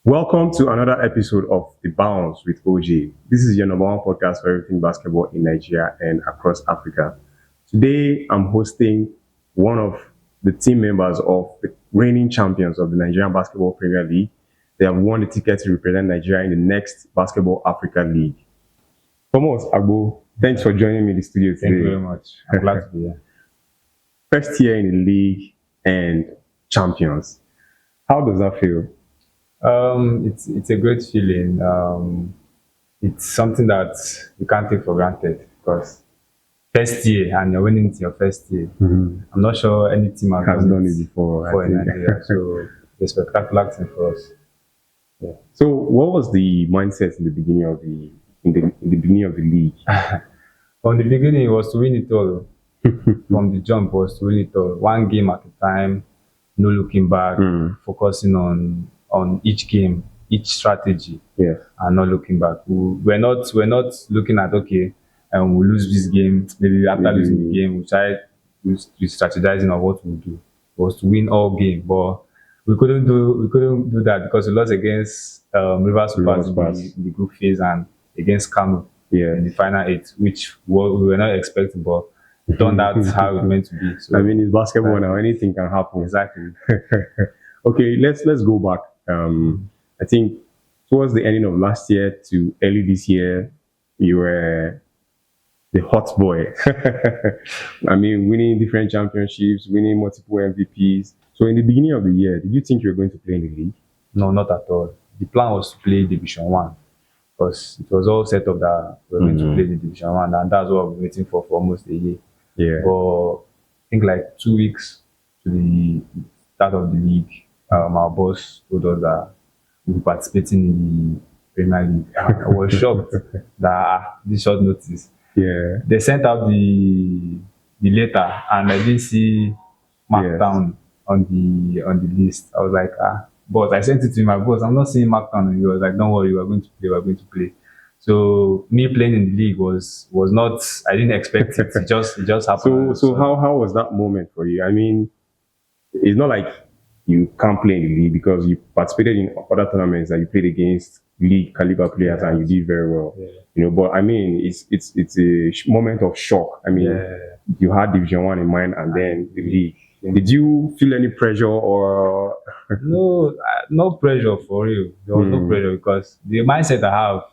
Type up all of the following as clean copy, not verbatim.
Welcome to another episode of The Bounce with Ojay. This is your number one podcast for everything basketball in Nigeria and across Africa. Today, I'm hosting one of the team members of the reigning champions of the Nigerian Basketball Premier League. They have won the ticket to represent Nigeria in the next Basketball Africa League. Michael Agbo, thanks for joining me in the studio today. Thank you very much. I'm glad to be here. First year in the league and champions. How does that feel? It's a great feeling. It's something that you can't take for granted because first year and you're winning it your first year. I'm not sure any team Has done it before in Nigeria. So it's a spectacular thing for us. Yeah. So what was the mindset in the beginning of the beginning of the league? From the beginning, it was to win it all. From the jump, it was to win it all. One game at a time, no looking back, focusing on each game, each strategy, and not looking back. We're not looking at we lose this game. Maybe after losing the game, we try strategizing on what we'll do. It was to win all game, but we couldn't do that because we lost against Rivers in the group phase and against Kano in the final 8, which we were not expecting, but it turned out how it meant to be. So, I mean, it's basketball now; anything can happen. Exactly. Okay, let's go back. I think towards the ending of last year to early this year, you were the hot boy. I mean, winning different championships, winning multiple MVPs. So in the beginning of the year, did you think you were going to play in the league? No, not at all. The plan was to play Division 1 because it was all set up that we were going to play the Division 1, and that's what I've been waiting for almost a year. Yeah. But I think like 2 weeks to the start of the league, our boss told us that we were participating in the Premier League. I was shocked that this short notice. Yeah. They sent out the letter and I didn't see Markdown on the list. I was like, but I sent it to my boss. I'm not seeing Markdown. He was like, don't worry, we're going to play. So me playing in the league was not. I didn't expect it. It just happened. So how was that moment for you? I mean, it's not like you can't play in the league because you participated in other tournaments that you played against league caliber players and you did very well. Yeah. You know, but I mean, it's a moment of shock. I mean, you had Division 1 in mind and then the league. Did you feel any pressure or? No pressure for real. There was no pressure because the mindset I have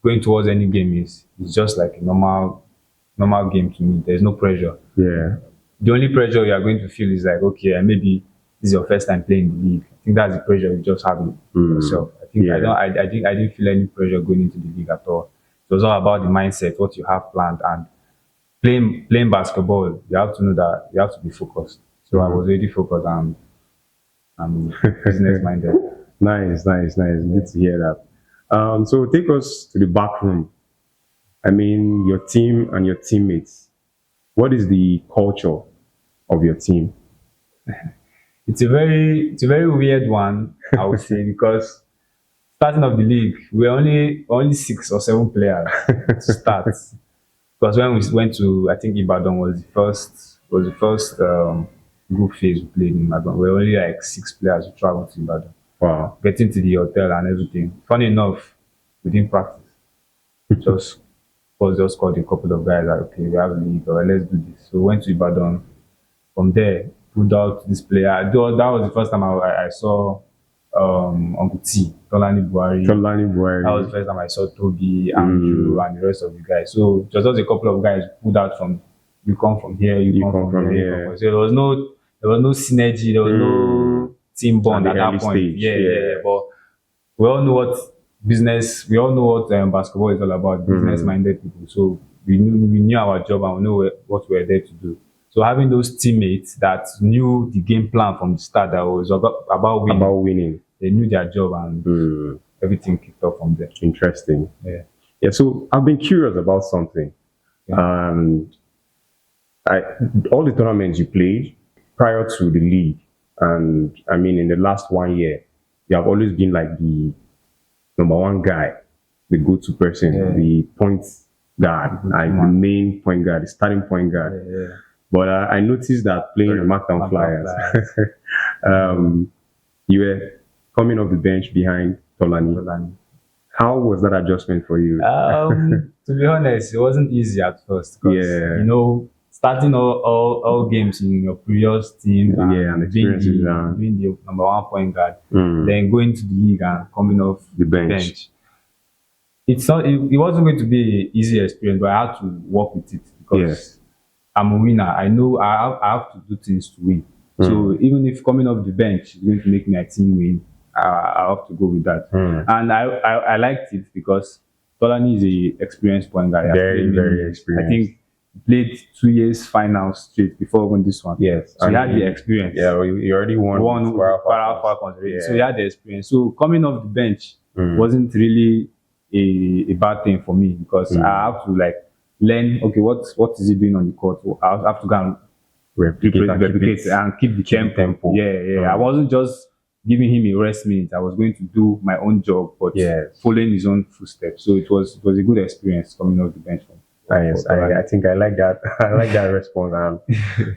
going towards any game is just like a normal game to me. There's no pressure. Yeah. The only pressure you are going to feel is like, okay, maybe this is your first time playing the league. I think that's the pressure you just have yourself. I think I didn't feel any pressure going into the league at all. It was all about the mindset, what you have planned, and playing basketball. You have to know that you have to be focused. So I was really focused and business minded. Nice. Good to hear that. So take us to the back room. I mean, your team and your teammates. What is the culture of your team? It's a very weird one, I would say, because starting of the league, we're only 6 or 7 players to start. Because when we went to, I think Ibadan was the first group phase we played in Ibadan. We were only like 6 players who traveled to Ibadan. Wow. Getting to the hotel and everything. Funny enough, we didn't practice. Just called a couple of guys like, okay, we have a league, or let's do this. So we went to Ibadan. From there, pulled out this player. That was the first time I saw Uncle T, Tolani Buhari. That was the first time I saw Toby, Andrew, and the rest of the guys. So just a couple of guys pulled out from, you come from here, you come from here. So there was no synergy, there was no team bond at that point. But we all know what basketball is all about, business-minded people. So we knew our job and we know what we were there to do. So having those teammates that knew the game plan from the start, that was about winning. They knew their job and everything kicked off from there. Interesting. Yeah. So I've been curious about something. Yeah. All the tournaments you played prior to the league, and I mean in the last 1 year, you have always been like the number one guy, the go-to person, the point guard, the main point guard, the starting point guard. But I noticed that playing the Markdown Flyers, you were coming off the bench behind Tolani. Tolani. How was that adjustment for you? To be honest, it wasn't easy at first because Yeah. you know, starting all games in your previous team and, Yeah, and being experiences, being the number one point guard, Mm. then going to the league and coming off The bench. It's not. It wasn't going to be an easy experience, but I had to work with it because I'm a winner. I know I have to do things to win. So even if coming off the bench is going to make my team win, I have to go with that. And I liked it because Tolani is a experienced point guard. He has Very, played many very years. experienced. I think he played 2 years finals straight before winning this one. Yes. So he had And the experience. Yeah, well, you already won with Para Falcons. Yeah. So he had the experience. So coming off the bench Mm. wasn't really a bad thing for me because I have to like learn. Okay, what is he doing on the court? So I have to go and replicate and keep the tempo. Yeah. I wasn't just giving him a rest minute. I was going to do my own job, but following his own footsteps. So it was a good experience coming off the bench. Nice. I think I like that. I like that response.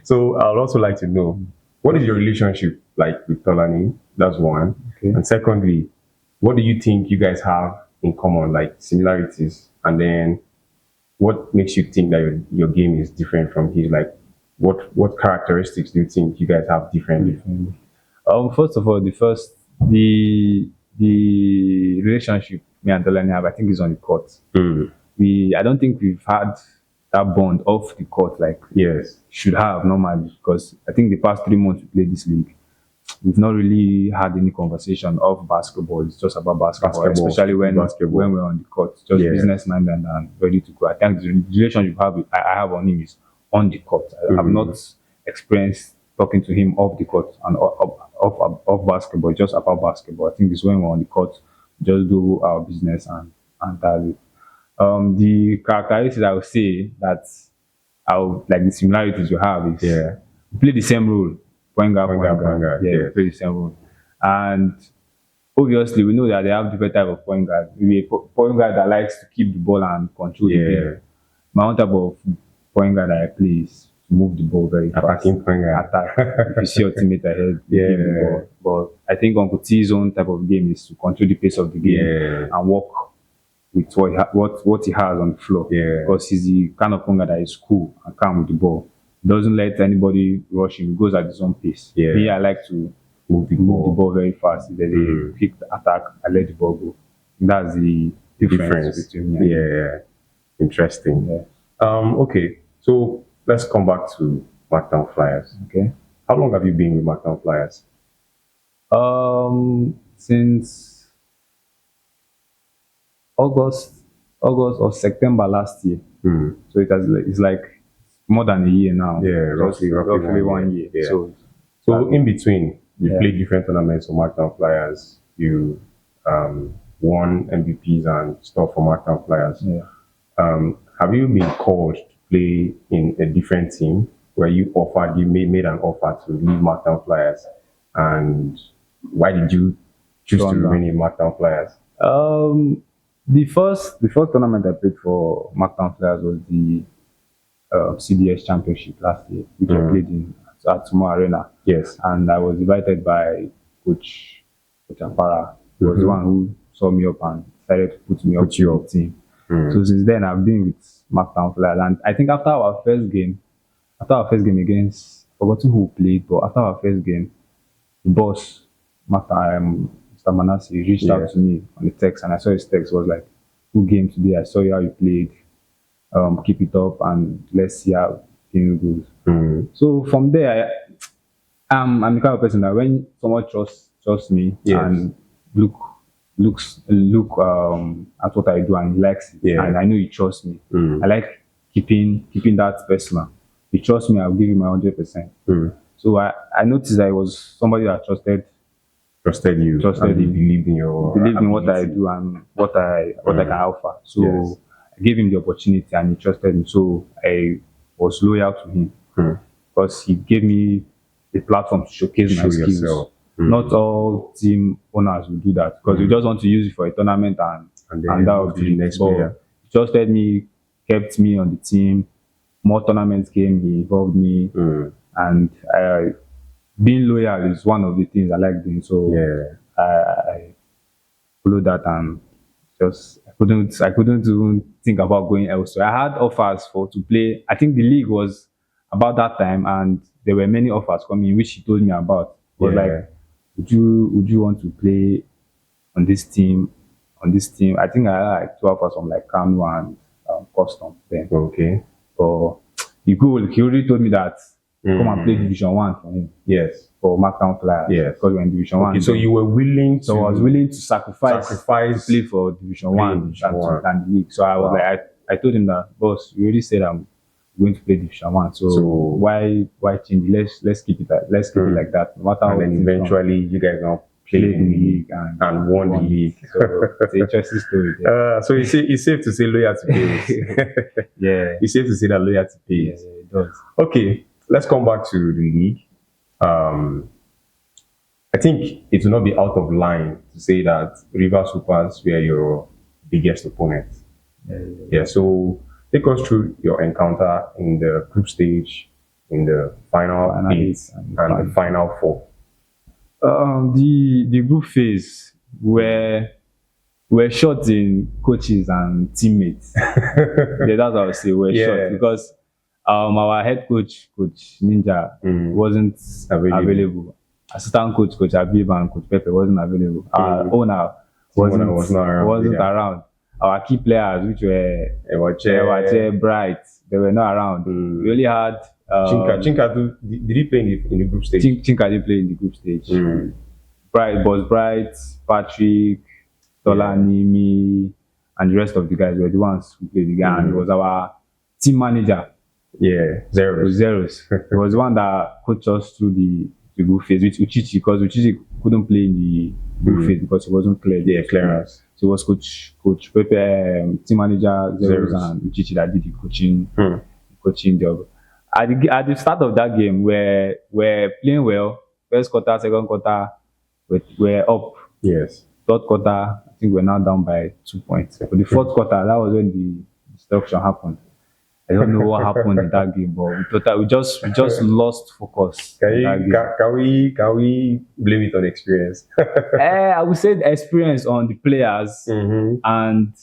So I'd also like to know, what is your relationship like with Tolani? That's one. Okay. And secondly, what do you think you guys have in common, like similarities? And then what makes you think that your game is different from his? Like what characteristics do you think you guys have differently? First of all, the relationship me and Tolani have, I think, is on the court. I don't think we've had that bond off the court like should have normally, because I think the past 3 months we played this league, we've not really had any conversation of basketball. It's just about basketball, especially when we're on the court, just business minded and ready to go. I think the relationship I have on him is on the court. I have not experienced talking to him off the court and off basketball, just about basketball. I think it's when we're on the court, just do our business and that's it. The characteristics I would say that like the similarities we have is we play the same role. Point guard. Yeah, play the same role. And obviously we know that they have different type of point guard. Maybe a point guard that likes to keep the ball and control the game. My own type of point guard that I play is to move the ball very fast. Attacking point guard. Attack. If you see your teammate ahead, give the ball. But I think Uncle T's own type of game is to control the pace of the game and work with what he has on the floor. Because he's the kind of point guard that is cool and calm with the ball. Doesn't let anybody rush him. He goes at his own pace. Me, I like to move the ball very fast. If there's a quick attack, I let the ball go. That's the difference between me. Interesting. Okay, so let's come back to Markdown Flyers. Okay. How long have you been with Markdown Flyers? Since August or September last year. So it's like more than a year now. Roughly 1 year. So in between, you played different tournaments for Markdown Flyers. You won MVPs and stuff for Markdown Flyers. Have you been called to play in a different team where you made an offer to leave Markdown Flyers? And why did you choose to remain in Markdown Flyers? The first tournament I played for Markdown Flyers was the CDS Championship last year, which I played in at Sumo Arena. And I was invited by Coach Apara. He was the one who saw me up and decided to put me up to your team. So since then, I've been with Markdown Flyers. And I think after our first game against, forgotten who played, but after our first game, the boss, Mr. Manassi, reached out to me on the text, and I saw his text. Was like, "Good game today. I saw you how you played. Keep it up, and let's see how game goes." So from there, I'm the kind of person that when someone trusts me and looks at what I do and he likes it, and I know he trusts me. I like keeping that personal. He trusts me, I'll give him my 100%. So I noticed that I was somebody that trusted you, believed in what I do and what I can offer. So I gave him the opportunity and he trusted me. So I was loyal to him because he gave me a platform to showcase my skills. Not all team owners will do that because you just want to use it for a tournament and that will be the next player. He trusted me, kept me on the team. More tournaments came, he involved me, and being loyal is one of the things I like doing. So I followed that and just I couldn't even think about going elsewhere. I had offers for to play. I think the league was about that time, and there were many offers coming, which he told me about. He was Yeah. like, would you want to play on this team? On this team, I think I had like 2 offers from like Kanu and Custom then. Okay. So he already told me that come and play Division 1 for him, Yes. for Markdown Flyers. Yes. Because we're in Division 1. Okay, so you were willing to So I was willing to sacrifice to play for Division play 1 Division than, One. than the league. So I was Wow. like, I told him that, boss, you already said I'm going to play Division 1. So, So- why change it? Let's keep it like that. No matter and how then things come, eventually you guys now play played in the league and won the league. So it's an interesting story there. So it's safe to say loyalty pays. Yeah. It's safe to say that loyalty Yeah, pays. it does. Okay, let's come back to the league. I think it will not be out of line to say that River Supers were your biggest opponent. Yeah, so take us through your encounter in the group stage, in the final Final 8, eight, and the final 4. The group phase were short in coaches and teammates. Yeah, that's what I would say. We're Yeah. short because our head coach, Coach Ninja, wasn't available. Assistant coach Abib and Coach Pepe wasn't available. Our owner Was not around, yeah. around. Our key players, which were Ojay, Bright, they were not around. We only had Chinka, did he play in the group stage? Chinka did play in the group stage. Bright, Patrick, Tolani, me, and the rest of the guys were the ones who played the game. And it was our team manager, Yeah, Zeros. Zeros. He was the one that coached us through the group phase with Uchichi, because Uchichi couldn't play in the group phase because he wasn't cleared. Yeah, clearance. So it was Coach Pepe, team manager Zeros, Zeros. and Uchichi that did the coaching job. At the start of that game, we're playing well. First quarter, second quarter, we're up. Yes. Third quarter, I think we're now down by 2 points. For the fourth quarter, that was when the destruction happened. I don't know what happened in that game, but we just lost focus. in that game. Can we blame it on experience? I would say the experience on the players and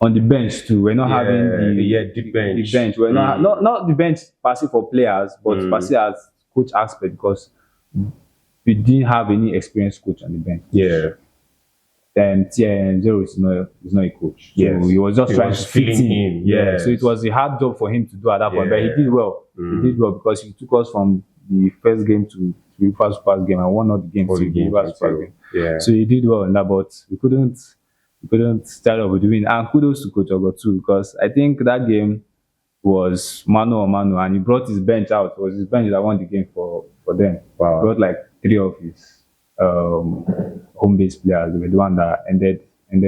on the bench too. We're not having the bench. The bench. We're not the bench per se for players, but per se as coach aspect, because we didn't have any experienced coach on the bench. Yeah. Then Zero is not a coach. Yes. So he was just trying to fit filling in. Yeah. So it was a hard job for him to do at that point, but he Yeah. did well. He did well because he took us from the first game to the first pass game and won all the games All to the the games first pass until- game. Yeah. So he did well in that, but we couldn't start off with the win. And kudos to Coach Agbo too, because I think that game was mano a mano, and he brought his bench out. It was his bench that won the game for them. Wow. He brought like 3 of his home base players. They were the one that ended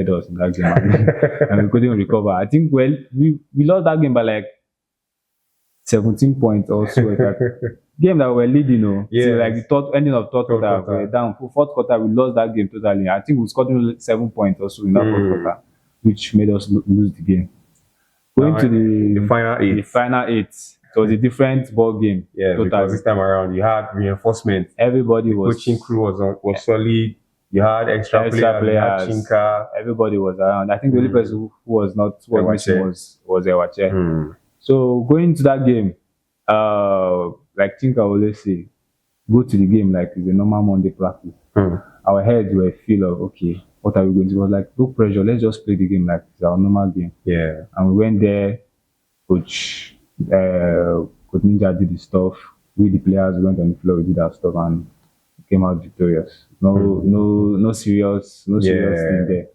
us in that game, and we couldn't recover. I think we lost that game by like 17 points or so. Game that we were leading, till like the ending of third quarter, we were down. For fourth quarter, we lost that game totally. I think we scored 7 points or so in that fourth quarter, which made us lose the game. Going to the final 8. the final 8, it was a different ball game. Yeah, totally. because this time around you had reinforcement. Everybody was Coaching crew was solid. You had extra players. You had Chinka. Everybody was around. I think the only person who was missing was Ewache. So going to that game, like Chinka always say, go to the game like it's a normal Monday practice. Our heads were full of, okay, what are we going to do? It was like, no pressure, let's just play the game like it's our normal game. Yeah. And we went there, Coach Ninja did the stuff. We, the players, went on the floor, we did our stuff, and came out victorious. No serious thing there.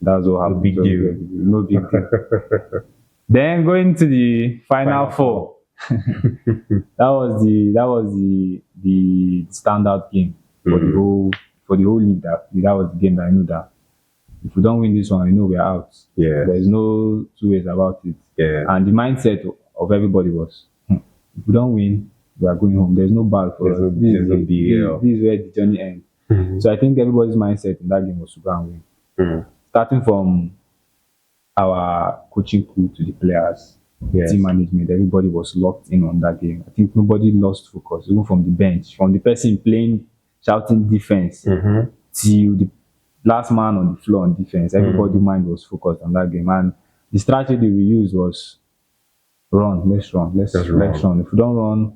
That's what happened. big deal. No big deal. Then going to the final 4. that was the standout game for the whole league. That was the game that I knew that if we don't win this one, I know we're out. Yeah. There's no 2 ways about it. Yeah. And the mindset of everybody was, if we don't win, we are going home. There's no bag for us. This is where the journey ends. So I think everybody's mindset in that game was to go and win. Starting from our coaching crew to the players, team management, everybody was locked in on that game. I think nobody lost focus, even from the bench, from the person playing, shouting defense, till the last man on the floor on defense. Everybody's mind was focused on that game, and the strategy we used was run. Let's run. Let's run. If we don't run,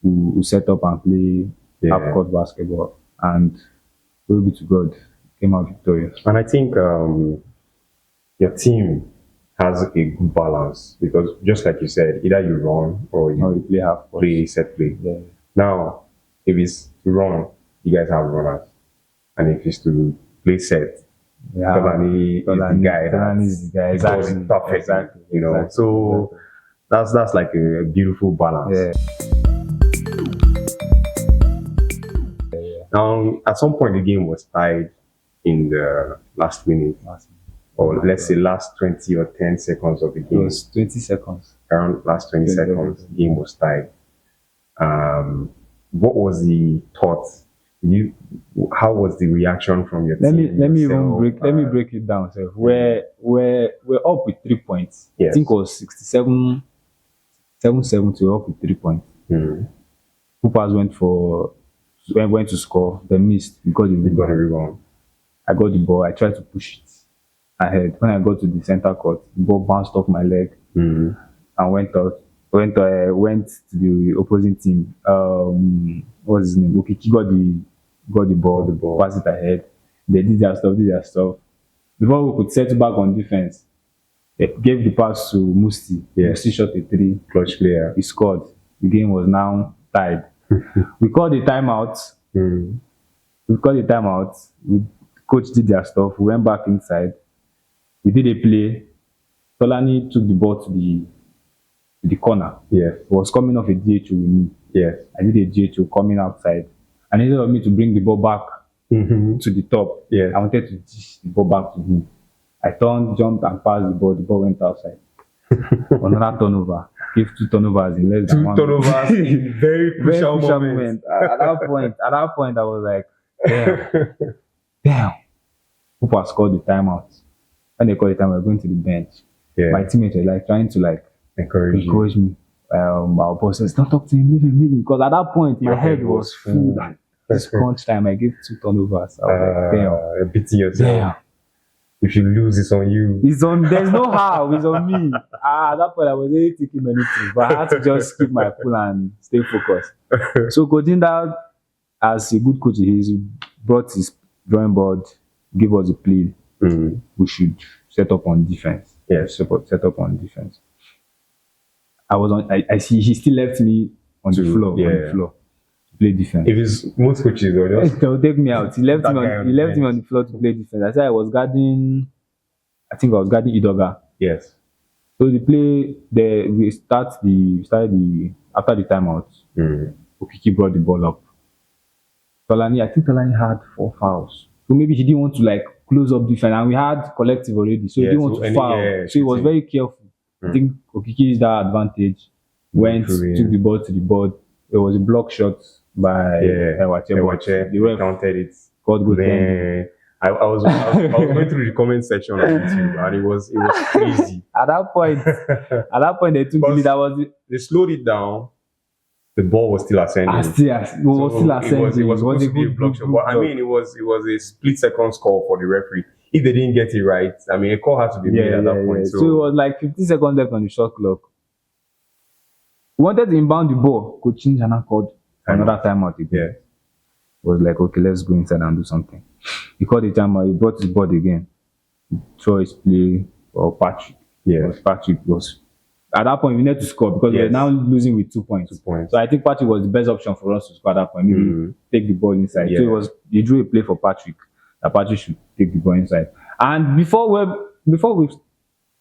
we'll set up and play half-court basketball, and glory be to God, came out victorious. And I think your team has a good balance because, just like you said, either you run or you play half-court. Play set play. Yeah. Now, if it's to run, you guys have runners, and if it's to play set, Tolani is the guy. Tolani exactly. Perfect. Exactly. You know, exactly. so that's like a beautiful balance. Yeah. Now, at some point, the game was tied in the last minute, or let's say last 20 or 10 seconds of the game. It was 20 seconds. Around last 20 seconds, the game was tied. What was the thought? How was the reaction from your team? Let me break it down. So we're up with 3 points. Yes. I think it was 67-7 to up with 3 points. Hoopers went to score. They missed because they got a rebound. I got the ball. I tried to push it ahead. When I got to the center court, the ball bounced off my leg and went to the opposing team. What's his name? Okiki got the ball, passed it ahead. They did their stuff. Before we could settle back on defense, they gave the pass to Musti. Musti shot a 3. Clutch player. He scored. The game was now tied. We called the timeout. The coach did their stuff. We went back inside. We did a play. Tolani took the ball to the corner. Yes. It was coming off a DHO with me. Yes. I did a DHO coming outside. And instead of me to bring the ball back to the top, I wanted to dish the ball back to him. I turned, jumped, and passed the ball. The ball went outside. Another turnover. Give 2 turnovers in less than 1 minute. 2 turnovers in very crucial moment. At that point, I was like, damn. People have scored the timeout. When they called the time, we were going to the bench. My teammates were like trying to encourage me. Our boss says, don't talk to him, leave him. Because at that point, my head was full. This crunch time, I gave 2 turnovers. I was like, damn. You're beating yourself. Damn. If you lose, it's on you. There's no how, it's on me. At that point, I was really thinking many things, but I had to just keep my cool and stay focused. So coaching that, as a good coach he is, he brought his drawing board, gave us a play. We should set up on defense. Set up on defense. He still left me on the floor to play defense. If it's most coaches, they'll take me out. He left me on the floor to play defense. I said I was guarding Idoga. Yes. So the play we started after the timeout. Okiki brought the ball up. I think Tolani had 4 fouls. So maybe he didn't want to close up defense, and we had collective already, so he didn't want to foul. So he was very careful. I think Okiki used that advantage. Took the ball to the board. It was a block shot by Ojay. They counted it. God go thank. I was going through the comment section on YouTube, and it was crazy. At that point, they took the lead. They slowed it down. The ball was still ascending. It was supposed to be a block shot, but I mean, it was a split second score for the referee. If they didn't get it right, I mean, a call had to be made at that point. So it was like 15 seconds left on the shot clock. We wanted to inbound the ball. Coach Jana called another timeout again. It was like, okay, let's go inside and do something. He called the timeout. He brought his board again. Choice play for Patrick. Patrick was. At that point, we needed to score because we were now losing with 2 points. So I think Patrick was the best option for us to score at that point. Maybe take the ball inside. So he drew a play for Patrick. That Patrick should take the ball inside. And before we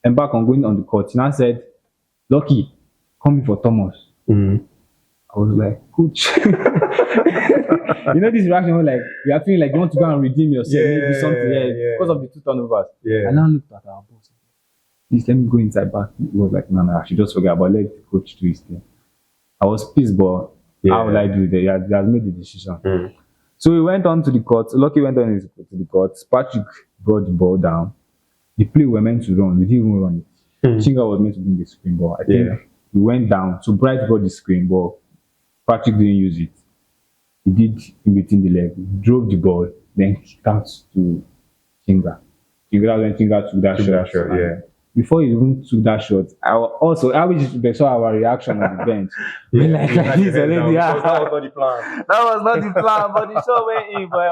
embark on going on the court, he now said, Lucky, come in for Thomas. I was like, coach. You know this reaction where you are feeling like you want to go and redeem yourself, do something because of the 2 turnovers. And now looked at our boss. Please let me go inside back. He was like, no, I should just forget about let the coach do his thing. I was pissed, but how would I do that? He has made the decision. So we went on to the court. Lucky went on to the court. Patrick brought the ball down. The play we were meant to run, we didn't even run it. Chinga was meant to bring the screen ball. I think we went down. So Bright brought the screen ball. Patrick didn't use it. He did in between the leg, drove the ball, then kicked out to Chinga. Chinga when Chinga took that Took that shot. shot, And yeah. Before he even took that shot, I wish they saw our reaction on the bench. We like we had this the heads already. down, because that was not the plan. That was not the plan, but the shot went in. But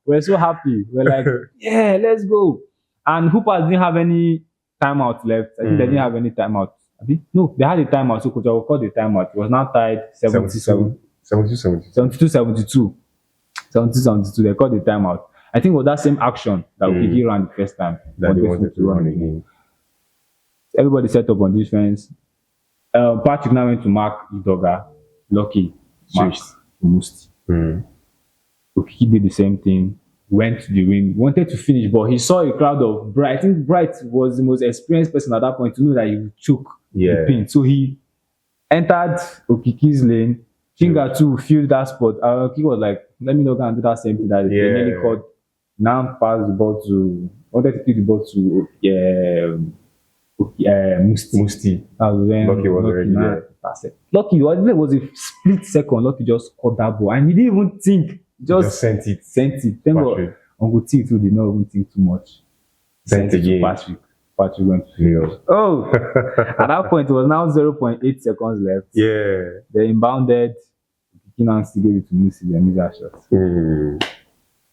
we're so happy. We're like, yeah, let's go. And Hoopers didn't have any timeout left. I think they didn't have any timeout. No, they had a timeout, so Coach will call the timeout. It was now tied 77. 72, 72. 72, 72. They called the timeout. I think it was that same action that Okiki ran the first time. That they wanted to run again. Everybody set up on defense. Patrick now went to mark Idoga. Lucky marked Musti. Okiki did the same thing. Went to the ring, wanted to finish, but he saw a crowd of Bright. I think Bright was the most experienced person at that point to know that he would choke the pin. So he entered Okiki's lane. Chinga too filled that spot. Okiki was like, let me not go and do that same thing that they nearly caught. Now passed the ball to, wanted to kick the ball to Musti. That was when Lucky was already there. Lucky was a split second. Lucky just caught that ball and he didn't even think. Just sent it. Thank God Uncle T too did not even think too much. Sent it again. Patrick went to field. Oh, at that point it was now 0.8 seconds left. Yeah. They inbounded. Kinan still gave it to Musi. They missed that shot.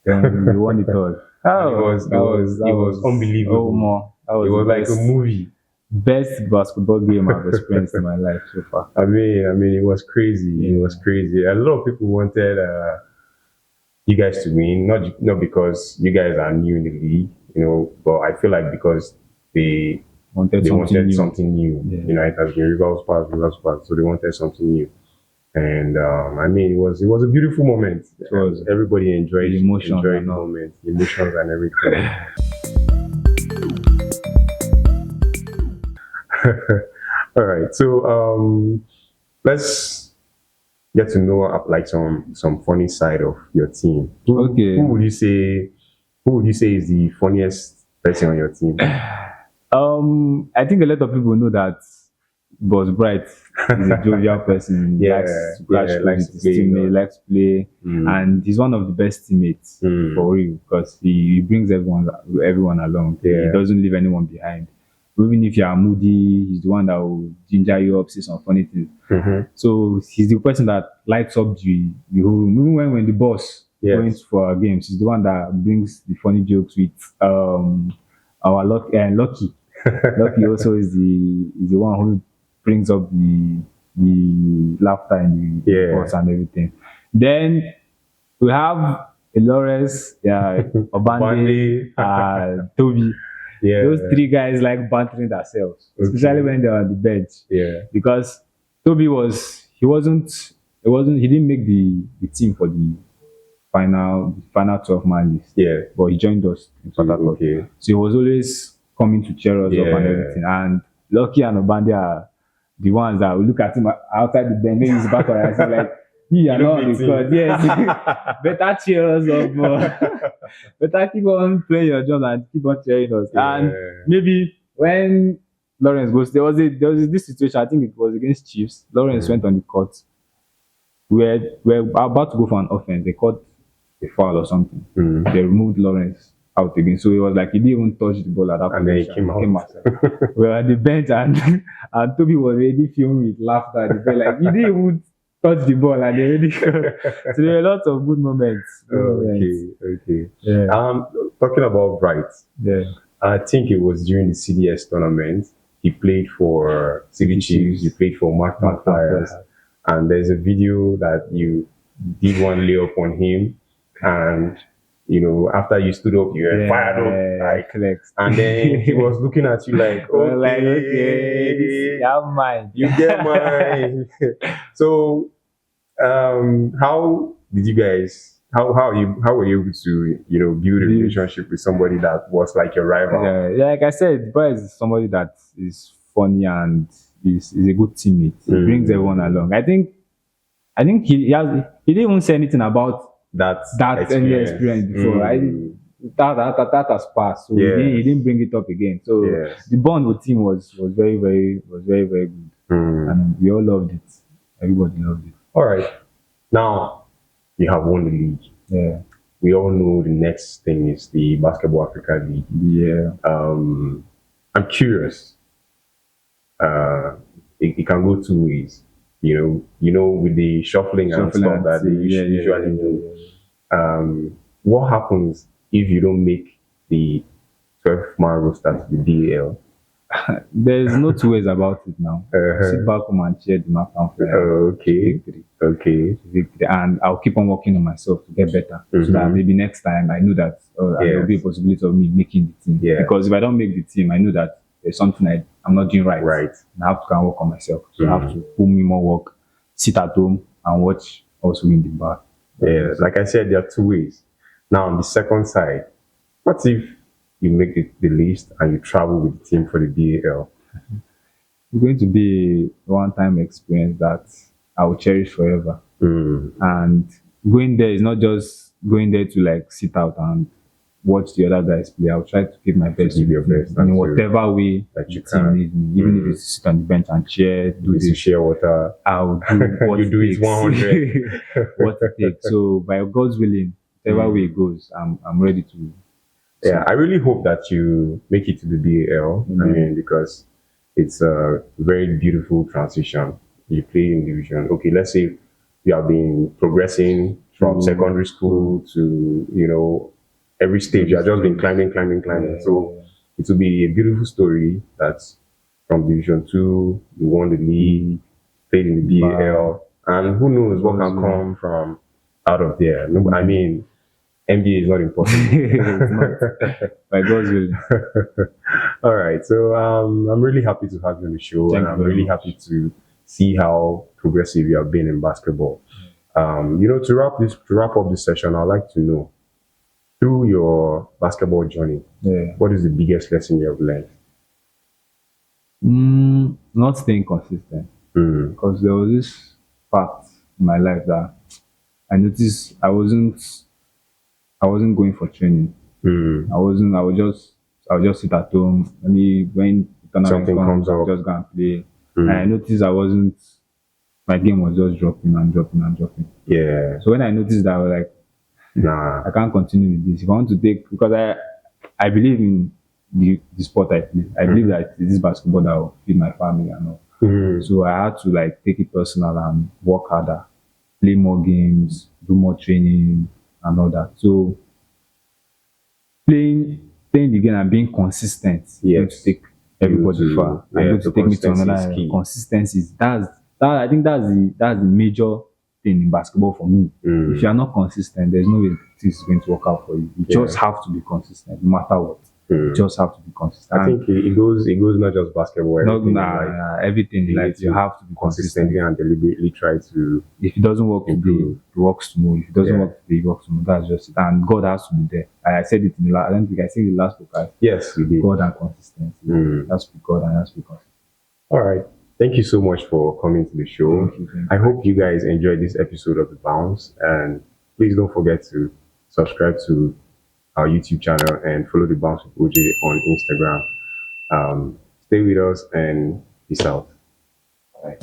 Then we won the third. It was unbelievable. It was like a movie. Best basketball game I've experienced in my life so far. I mean, it was crazy. Yeah. It was crazy. A lot of people wanted you guys to win, not because you guys are new in the league, but I feel like because they wanted something new. Yeah. It has been rivals past, so they wanted something new. And I mean, it was a beautiful moment. Everybody enjoyed the moment, the emotions and everything. All right, so let's get to know like some funny side of your team. Who would you say is the funniest person on your team? I think a lot of people know that Boss Bright is a jovial person. Likes to play, and he's one of the best teammates for real because he brings everyone along. He doesn't leave anyone behind. Even if you are moody, he's the one that will ginger you up, say some funny things. So he's the person that lights up the whole room. Even when the boss goes for our games, he's the one that brings the funny jokes with our Lucky. Lucky also is the one who brings up the laughter and the boss and everything. Then we have Lawrence, Obande, Toby. Those three guys like bantering themselves, especially when they're on the bench. Because Toby he didn't make the team for the final 12-man list. But he joined us in South Africa. So he was always coming to cheer us up and everything. And Lucky and Obande are the ones that will look at him outside the bench, maybe he's back on and say like, you are not because better cheer us up, better keep on playing your job and keep on cheering us. And maybe when Lawrence goes, there was this situation. I think it was against Chiefs. Lawrence went on the court. We're about to go for an offense. They caught a foul or something. They removed Lawrence out again. So it was like he didn't even touch the ball at that point. And then he came out. We were at the bench and Toby was already filled with laughter. Like he didn't even touch the ball and they already so there were lots of good moments. Okay. Yeah. Talking about Bright. I think it was during the CDS tournament. He played for City Chiefs. He played for Markham Flyers. And there's a video that you did one layup on him, and after you stood up, you were fired up, and then he was looking at you like, okay, you have mine. You get mine. So, how did you guys? How were you able to build a relationship with somebody that was like your rival? Like I said, Bryce is somebody that is funny and is a good teammate. He brings everyone along. I think he didn't even say anything about that experience before. That has passed. So he didn't bring it up again. So the bond with him was very, very good. And we all loved it. Everybody loved it. All right. Now you have won the league. we all know the next thing is the Basketball Africa League. Yeah. I'm curious. It can go two ways. With the shuffling and Shuffling stuff and that they yeah, yeah, usually yeah, do. yeah, What happens if you don't make the 12-man roster to the BAL? There's no two ways about it now. Sit back home and cheer the map and play. Okay. Victory. Okay. Victory. And I'll keep on working on myself to get better. So that Mhm. maybe next time I know that there'll be a possibility of me making the team. Yeah. Because if I don't make the team, I know that there's something I'm not doing right. Right. And I have to go and work on myself. So I have to put me more work, sit at home and watch also in the bar. Yeah. Like I said, there are two ways. Now, on the second side, what if you make the list and you travel with the team for the BAL? It's going to be a one-time experience that I will cherish forever. And going there is not just going there to like sit out and watch the other guys play. I'll try to give my best give your best in whatever way that the you team can. needs me. Even if it's to sit on the bench and cheer, do To this, share water. I'll do what You do it takes. 100. What it takes. So by God's willing, whatever way it goes, I'm ready to. Yeah, I really hope that you make it to the BAL. I mean, because it's a very beautiful transition. You play in division. Okay, let's say you have been progressing from secondary school to, every stage. You have just been climbing. So it will be a beautiful story that from Division 2, you won the league, played in the BAL, and who knows what can come from out of there. No, I mean, NBA is not impossible. It's not. By God's will. All right. So I'm really happy to have you on the show, Thank and you I'm very really much. happy to see how progressive you have been in basketball. To wrap up this session, I'd like to know, through your basketball journey, Yeah. what is the biggest lesson you have learned? Not staying consistent. Mm. Because there was this part in my life that I noticed I wasn't going for training. Mm. I would just sit at home. Maybe when the tournament Something comes I'll up. just go and play. And I noticed my game was just dropping and dropping. Yeah. So when I noticed that, I was like, Nah. I can't continue with this. If I want to because I believe in the sport I play. I believe that it is basketball that will feed my family and all. Mm. So I had to like take it personal and work harder, play more games, do more training and all that. So playing the game and being consistent is going to take everybody far. And going to take me to another consistency. I think that's the major thing in basketball for me. If you are not consistent, there's no way this is going to work out for you. You just have to be consistent, no matter what. You just have to be consistent. I think it goes not just basketball. Everything in life, you have to be consistent and deliberately try to. If it doesn't work today, it works tomorrow. If it doesn't work today, it works tomorrow. That's just it. And God has to be there. I said it in the last. I don't think I said the last podcast. Yes, you did. God and consistency. That's be God and that's be consistent. All right. Thank you so much for coming to the show. Thank you. I hope you guys enjoyed this episode of The Bounce, and please don't forget to subscribe to our YouTube channel and follow The Bounce with Ojay on Instagram. Stay with us and peace out. All right.